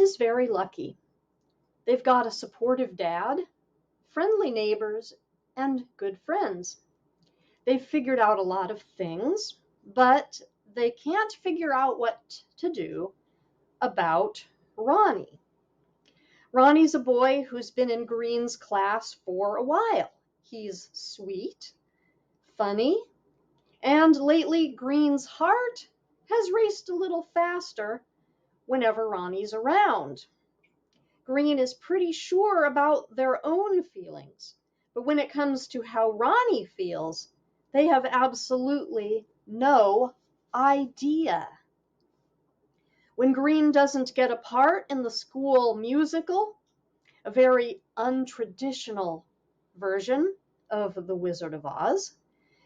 is very lucky. They've got a supportive dad, friendly neighbors, and good friends. They've figured out a lot of things, but they can't figure out what to do about Ronnie. Ronnie's a boy who's been in Green's class for a while. He's sweet, funny, and lately Green's heart has raced a little faster whenever Ronnie's around. Green is pretty sure about their own feelings, but when it comes to how Ronnie feels, they have absolutely no idea. When Green doesn't get a part in the school musical, a very untraditional version of The Wizard of Oz,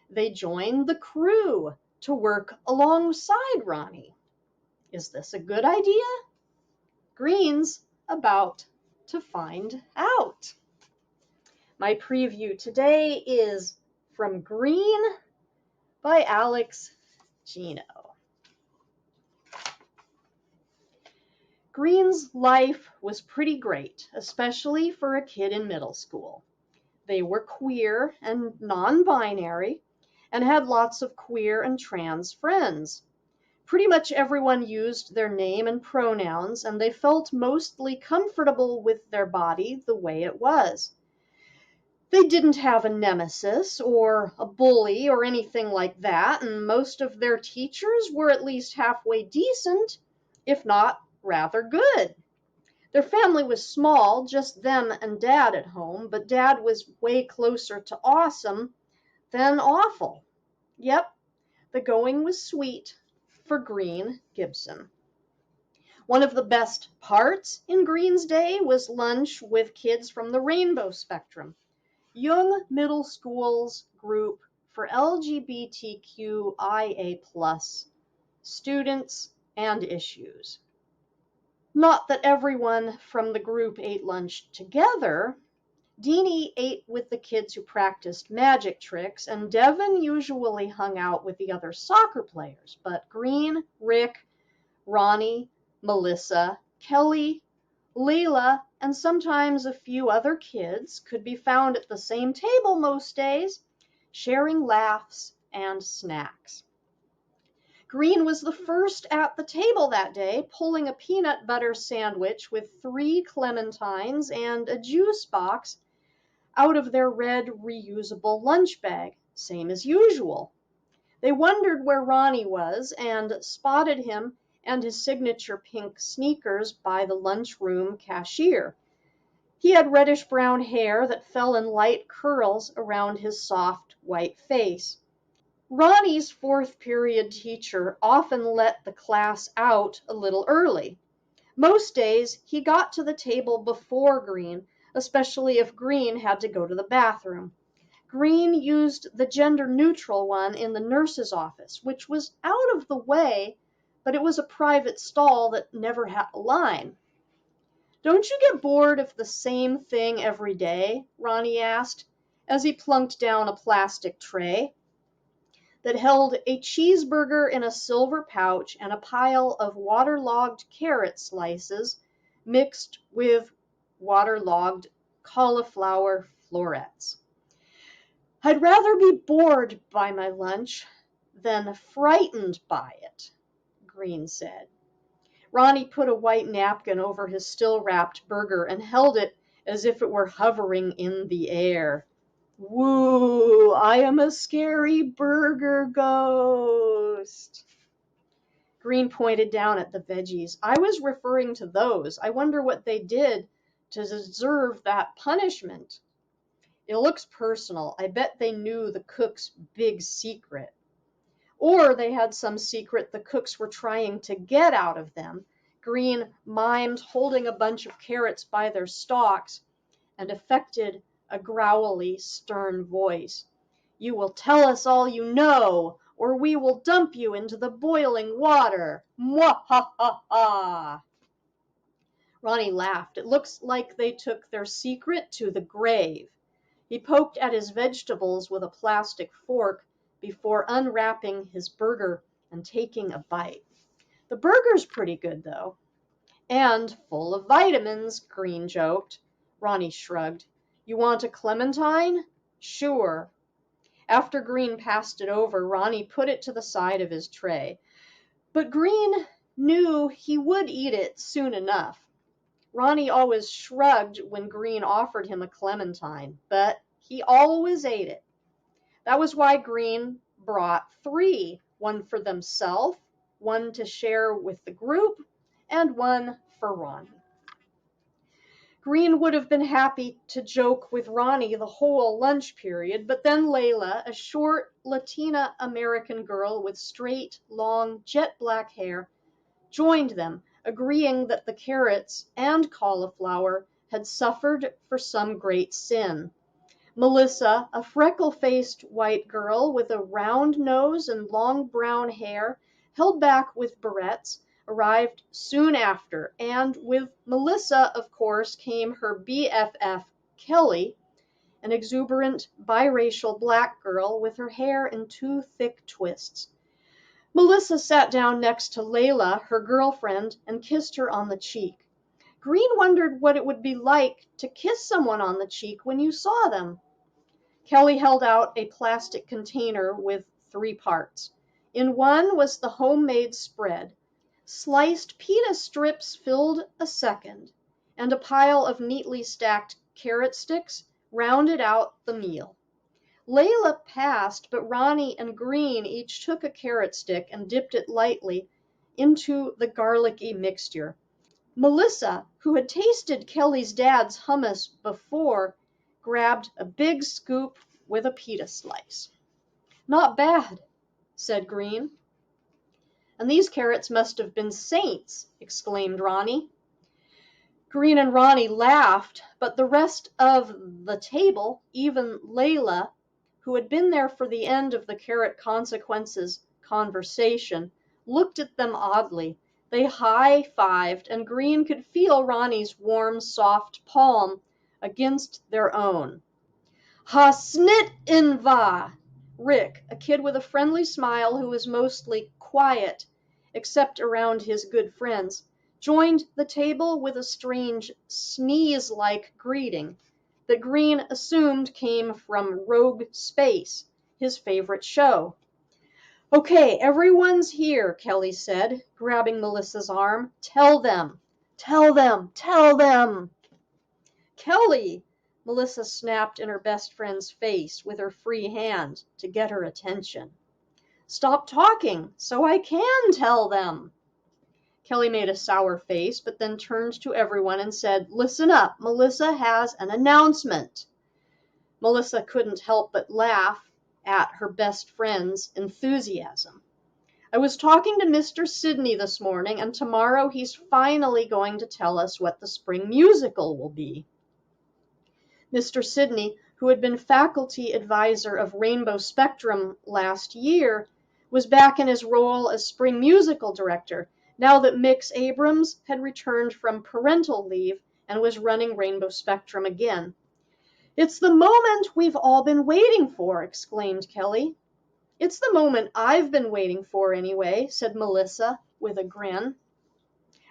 they join the crew to work alongside Ronnie. Is this a good idea? Green's about to find out. My preview today is From Green by Alex Gino. Green's life was pretty great, especially for a kid in middle school. They were queer and non-binary and had lots of queer and trans friends. Pretty much everyone used their name and pronouns, and they felt mostly comfortable with their body the way it was. They didn't have a nemesis or a bully or anything like that, and most of their teachers were at least halfway decent, if not rather good. Their family was small, just them and Dad at home, but Dad was way closer to awesome than awful. Yep, the going was sweet for Green Gibson. One of the best parts in Green's day was lunch with kids from the rainbow spectrum, young middle school's group for LGBTQIA+ students and issues. Not that everyone from the group ate lunch together. Deanie ate with the kids who practiced magic tricks, and Devin usually hung out with the other soccer players. But Green, Rick, Ronnie, Melissa, Kelly, Leila, and sometimes a few other kids could be found at the same table most days, sharing laughs and snacks. Green was the first at the table that day, pulling a peanut butter sandwich with 3 clementines and a juice box out of their red reusable lunch bag, same as usual. They wondered where Ronnie was and spotted him and his signature pink sneakers by the lunchroom cashier. He had reddish-brown hair that fell in light curls around his soft, white face. Ronnie's 4th period teacher often let the class out a little early. Most days, he got to the table before Green, especially if Green had to go to the bathroom. Green used the gender-neutral one in the nurse's office, which was out of the way, but it was a private stall that never had a line. "Don't you get bored of the same thing every day?" Ronnie asked, as he plunked down a plastic tray that held a cheeseburger in a silver pouch and a pile of waterlogged carrot slices mixed with waterlogged cauliflower florets. "I'd rather be bored by my lunch than frightened by it," Green said. Ronnie put a white napkin over his still-wrapped burger and held it as if it were hovering in the air. "Woo, I am a scary burger ghost." Green pointed down at the veggies. "I was referring to those. I wonder what they did to deserve that punishment." "It looks personal. I bet they knew the cook's big secret. Or they had some secret the cooks were trying to get out of them." Green mimed holding a bunch of carrots by their stalks and affected a growly, stern voice. "You will tell us all you know, or we will dump you into the boiling water. Mwahaha!" Ronnie laughed. "It looks like they took their secret to the grave." He poked at his vegetables with a plastic fork before unwrapping his burger and taking a bite. "The burger's pretty good, though." And full of vitamins, Green joked. Ronnie shrugged. You want a clementine? Sure. After Green passed it over, Ronnie put it to the side of his tray. But Green knew he would eat it soon enough. Ronnie always shrugged when Green offered him a clementine, but he always ate it. That was why Green brought 3, one for themselves, one to share with the group, and one for Ronnie. Green would have been happy to joke with Ronnie the whole lunch period, but then Layla, a short Latina American girl with straight, long, jet black hair, joined them, agreeing that the carrots and cauliflower had suffered for some great sin. Melissa, a freckle-faced white girl with a round nose and long brown hair, held back with barrettes, arrived soon after, and with Melissa, of course, came her BFF, Kelly, an exuberant biracial black girl with her hair in 2 thick twists. Melissa sat down next to Layla, her girlfriend, and kissed her on the cheek. Green wondered what it would be like to kiss someone on the cheek when you saw them. Kelly held out a plastic container with 3 parts. In one was the homemade spread. Sliced pita strips filled a second, and a pile of neatly stacked carrot sticks rounded out the meal. Layla passed, but Ronnie and Green each took a carrot stick and dipped it lightly into the garlicky mixture. Melissa, who had tasted Kelly's dad's hummus before, grabbed a big scoop with a pita slice. Not bad, said Green. And these carrots must have been saints, exclaimed Ronnie. Green and Ronnie laughed, but the rest of the table, even Layla, who had been there for the end of the carrot consequences conversation, looked at them oddly. They high-fived, and Green could feel Ronnie's warm, soft palm against their own. Ha snit in va! Rick, a kid with a friendly smile who was mostly quiet, except around his good friends, joined the table with a strange sneeze-like greeting that Green assumed came from Rogue Space, his favorite show. Okay, everyone's here, Kelly said, grabbing Melissa's arm. Tell them, tell them, tell them. Kelly, Melissa snapped in her best friend's face with her free hand to get her attention. Stop talking so I can tell them. Kelly made a sour face, but then turned to everyone and said, Listen up, Melissa has an announcement. Melissa couldn't help but laugh at her best friend's enthusiasm. I was talking to Mr. Sidney this morning, and tomorrow he's finally going to tell us what the spring musical will be. Mr. Sidney, who had been faculty advisor of Rainbow Spectrum last year, was back in his role as spring musical director, now that Mix Abrams had returned from parental leave and was running Rainbow Spectrum again. It's the moment we've all been waiting for, exclaimed Kelly. It's the moment I've been waiting for anyway, said Melissa with a grin.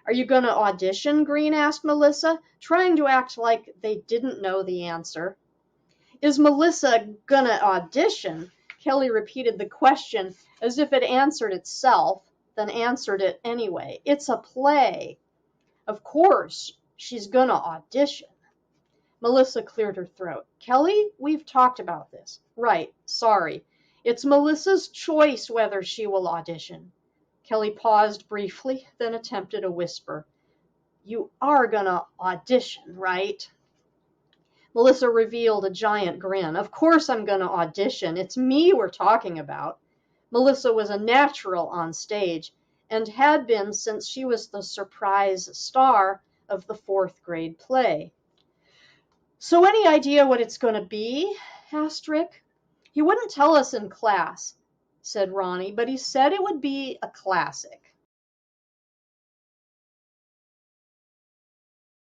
Are you going to audition? Green asked Melissa, trying to act like they didn't know the answer. Is Melissa gonna audition? Kelly repeated the question as if it answered itself, then answered it anyway. It's a play. Of course, she's gonna audition. Melissa cleared her throat. Kelly, we've talked about this. Right, sorry. It's Melissa's choice whether she will audition. Kelly paused briefly, then attempted a whisper. You are gonna audition, right? Melissa revealed a giant grin. Of course I'm gonna audition. It's me we're talking about. Melissa was a natural on stage and had been since she was the surprise star of the 4th grade play. So any idea what it's going to be? Asked Rick. He wouldn't tell us in class, said Ronnie, but he said it would be a classic.